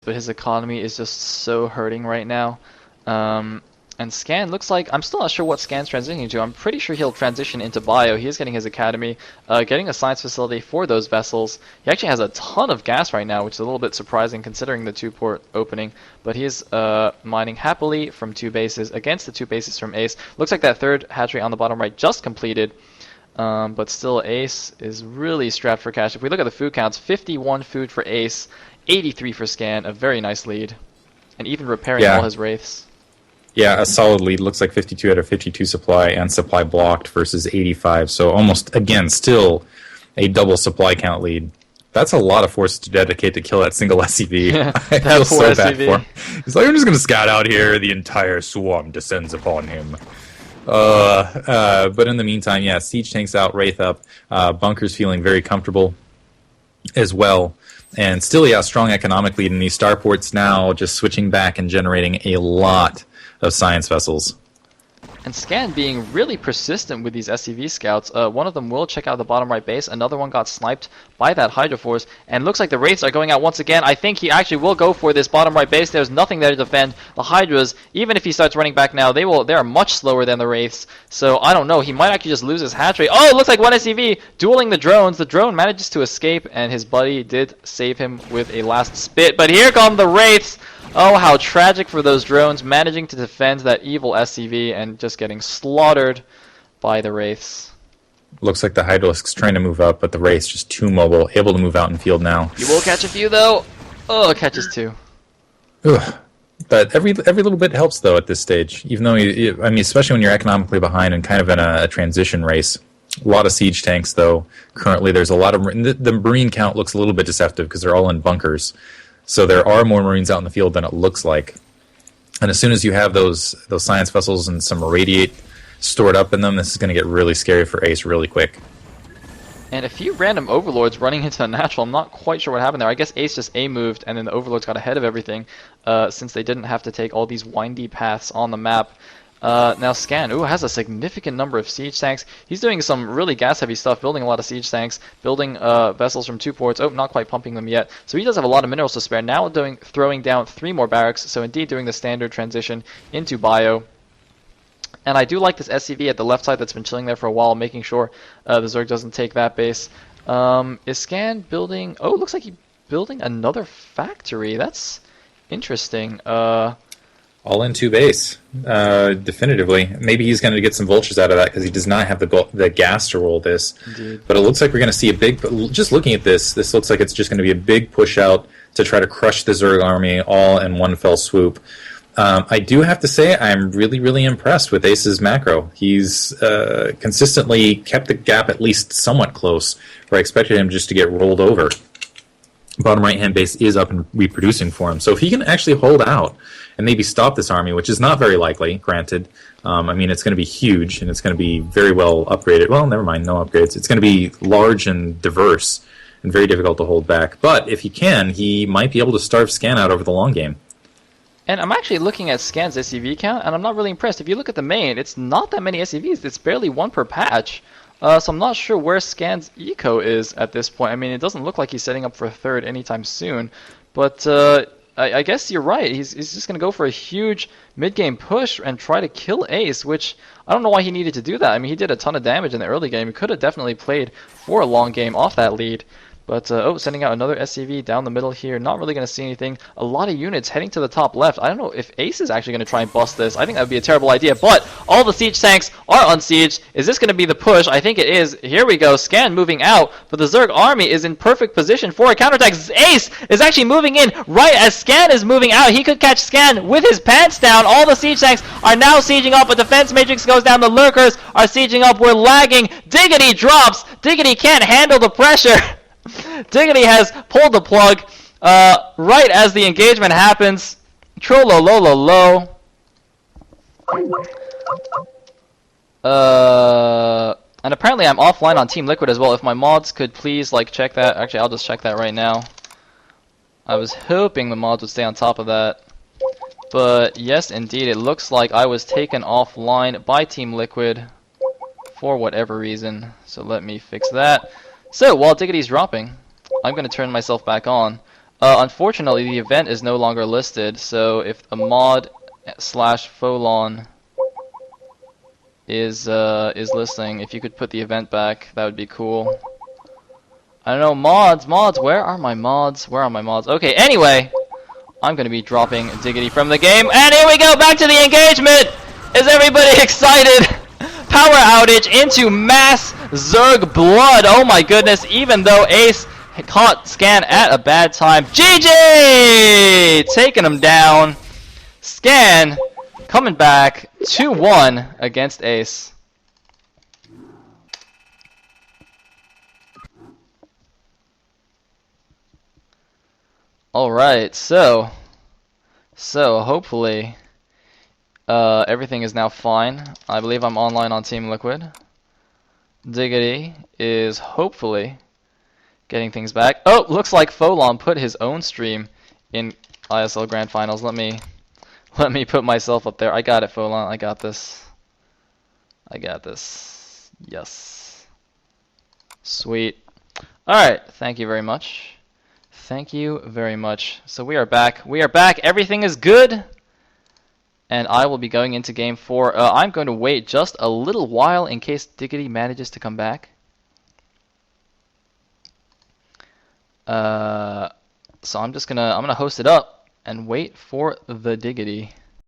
but his economy is just so hurting right now. And Scan looks like, I'm still not sure what Scan's transitioning to. I'm pretty sure he'll transition into Bio. He is getting his academy, getting a science facility for those vessels. He actually has a ton of gas right now, which is a little bit surprising considering the 2-port opening. But he is mining happily from 2 bases against the 2 bases from Ace. Looks like that 3rd hatchery on the bottom right just completed. But still, Ace is really strapped for cash. If we look at the food counts, 51 food for Ace, 83 for Scan, a very nice lead. And even repairing all his Wraiths. Yeah, a solid lead. Looks like 52 out of 52 supply and supply blocked versus 85. So almost, again, still a double supply count lead. That's a lot of force to dedicate to kill that single SCV. Yeah, I feel so SCV. bad for him. He's like, I'm just going to scout out here. The entire swarm descends upon him. But in the meantime, yeah, siege tanks out, Wraith up. Bunker's feeling very comfortable as well. And still, yeah, strong economic lead in these starports now, just switching back and generating a lot of science vessels. And Scan being really persistent with these SCV scouts. One of them will check out the bottom right base. Another one got sniped by that Hydra Force. And looks like the Wraiths are going out once again. I think he actually will go for this bottom right base. There's nothing there to defend. The Hydras, even if he starts running back now, they are much slower than the Wraiths. So I don't know. He might actually just lose his hatchery. Oh, it looks like one SCV dueling the drones. The drone manages to escape, and his buddy did save him with a last spit. But here come the Wraiths. Oh, how tragic for those drones, managing to defend that evil SCV and just getting slaughtered by the Wraiths. Looks like the Hydralisk's trying to move up, but the Wraith's just too mobile, able to move out in field now. You will catch a few, though. Oh, it catches 2. Ugh. But every little bit helps, though, at this stage. Even though, I mean, especially when you're economically behind and kind of in a transition race. A lot of siege tanks, though. Currently, there's a lot of... The Marine count looks a little bit deceptive because they're all in bunkers. So there are more Marines out in the field than it looks like. And as soon as you have those science vessels and some irradiate stored up in them, this is going to get really scary for Ace really quick. And a few random Overlords running into a natural. I'm not quite sure what happened there. I guess Ace just A-moved, and then the Overlords got ahead of everything since they didn't have to take all these windy paths on the map. Now Scan, has a significant number of siege tanks. He's doing some really gas-heavy stuff, building a lot of siege tanks, building vessels from 2 ports. Oh, not quite pumping them yet. So he does have a lot of minerals to spare. Now throwing down 3 more barracks, so indeed doing the standard transition into Bio. And I do like this SCV at the left side that's been chilling there for a while, making sure the Zerg doesn't take that base. Is Scan building... Oh, it looks like he's building another factory. That's interesting. All in 2 base, definitively. Maybe he's going to get some vultures out of that because he does not have the gas to roll this. Indeed. But it looks like we're going to see a big... Just looking at this looks like it's just going to be a big push out to try to crush the Zerg army all in one fell swoop. I do have to say I'm really, really impressed with Ace's macro. He's consistently kept the gap at least somewhat close, where I expected him just to get rolled over. Bottom right-hand base is up and reproducing for him. So if he can actually hold out and maybe stop this army, which is not very likely, granted. I mean, it's going to be huge, and it's going to be very well upgraded. Well, never mind, no upgrades. It's going to be large and diverse and very difficult to hold back. But if he can, he might be able to starve Scan out over the long game. And I'm actually looking at Scan's SCV count, and I'm not really impressed. If you look at the main, it's not that many SCVs. It's barely 1 per patch. So I'm not sure where Scan's eco is at this point. I mean, it doesn't look like he's setting up for a 3rd anytime soon. But I guess you're right. He's just going to go for a huge mid-game push and try to kill Ace, which I don't know why he needed to do that. I mean, he did a ton of damage in the early game. He could have definitely played for a long game off that lead. But, sending out another SCV down the middle here. Not really going to see anything. A lot of units heading to the top left. I don't know if Ace is actually going to try and bust this. I think that would be a terrible idea. But all the siege tanks are unsieged. Is this going to be the push? I think it is. Here we go. Scan moving out. But the Zerg army is in perfect position for a counterattack. Ace is actually moving in right as Scan is moving out. He could catch Scan with his pants down. All the siege tanks are now sieging up. A defense matrix goes down. The lurkers are sieging up. We're lagging. Diggity drops. Diggity can't handle the pressure. Diggity has pulled the plug right as the engagement happens. Trollolololo. And apparently I'm offline on Team Liquid as well. If my mods could please check that. Actually, I'll just check that right now. I was hoping the mods would stay on top of that. But yes, indeed, it looks like I was taken offline by Team Liquid for whatever reason. So let me fix that. So, while Diggity's dropping, I'm going to turn myself back on. Unfortunately, the event is no longer listed, so if a mod slash Folon is listening, if you could put the event back, that would be cool. I don't know, mods, where are my mods? Where are my mods? Okay, anyway, I'm gonna be dropping Diggity from the game, and here we go, back to the engagement! Is everybody excited? Power outage into mass Zerg blood, oh my goodness, even though Ace caught Scan at a bad time. GG! Taking him down. Scan coming back 2-1 against Ace. Alright, so hopefully everything is now fine. I believe I'm online on Team Liquid. Diggity is hopefully getting things back. Oh, looks like Folon put his own stream in ISL Grand Finals. Let me put myself up there. I got it, Folon. I got this. I got this. Yes. Sweet. Alright, thank you very much. Thank you very much. So we are back. We are back. Everything is good. And I will be going into game 4. I'm going to wait just a little while in case Diggity manages to come back. So I'm gonna host it up and wait for the Diggity.